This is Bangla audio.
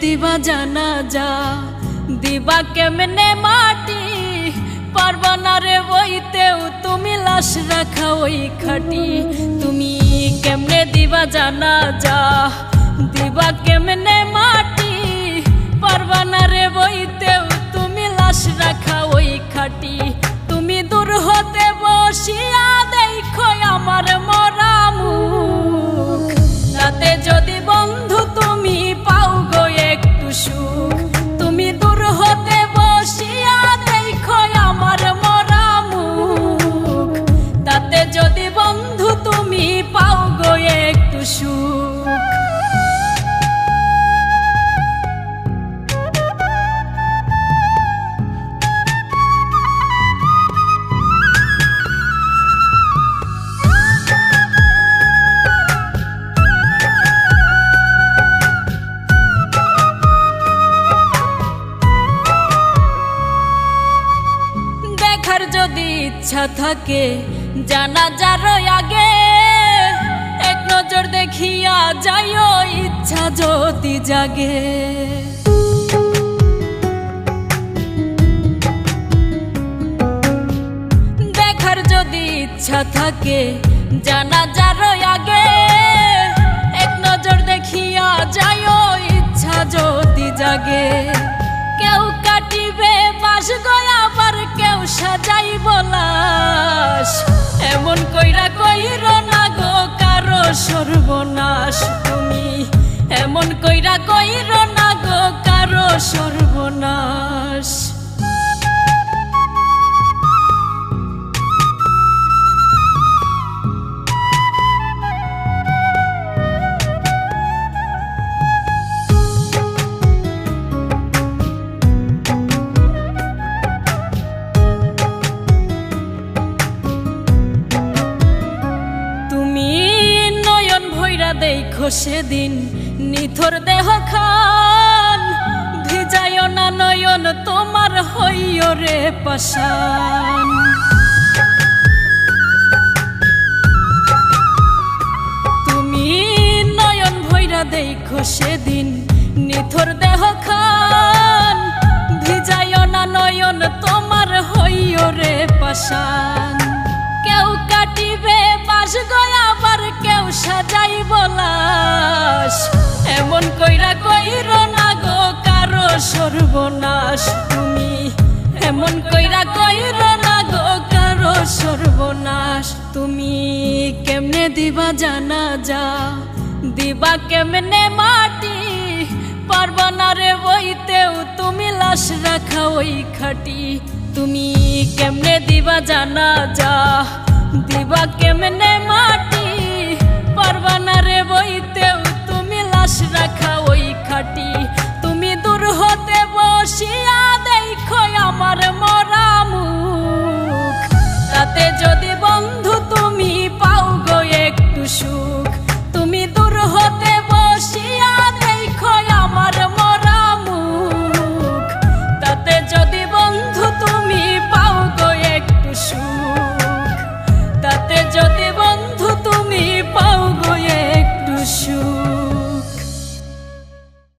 দিবা জানাজা দিবা কেমনে মাটি পারবা না রে বইতেও তুমি লাশ রাখা ওই খাটি তুমি কেমনে দিবা জানাজা দিবা কেমনে মাটি পারবা না রে বইতেও তুমি লাশ রাখা ওই খাটি তুমি দূর হতে বসিয়া দেখো আমার মরা মুখ তাতে যদি বন্ধু তুমি পাও গো একটু সুখ তুমি দূর হতে বসিয়া দেখো আমার মরা মুখ তাতে যদি বন্ধু তুমি পাও গো একটু সুখ যদি ইচ্ছা থাকে জানাজার আগে এক নজর দেখিয়া যাইও ইচ্ছা যদি জাগে দেখার যদি ইচ্ছা থাকে জানাজার আগে এক নজর দেখিয়া যাইও ইচ্ছা যদি জাগে কেউ কাটিবে বাস গয়া আবার কেউ সাজাইব লাশ এমন কইরা কইর না গো কারো সর্বনাশ তুমি এমন কইরা কইর না গো কারো সর্বনাশ দেখো সেদিন নিথর দেহ খান ভিজায় না নয়ন তোমার হইও রে পাশান তুমি নয়ন ভৈরা দেখো সেদিন নিথর দেহ খান ভিজায় না নয়ন তোমার হইও রে পাশান কেউ কাটিবে বাস গয়া আবার কেউ সাজাইব লাশ এমন কইরা কইর না গো কারো সর্বনাশ তুমি এমন কইরা কইর না গো কারো সর্বনাশ তুমি কেমনে দিবা জানাজা দিবা কেমনে মাটি পারবা না রে বইতেও তুমি লাশ রাখা ওই খাটি তুমি কেমনে দিবা জানাজা দিবা কেমনে মাটি পারবা না রে বইতেও তুমি লাশ রাখা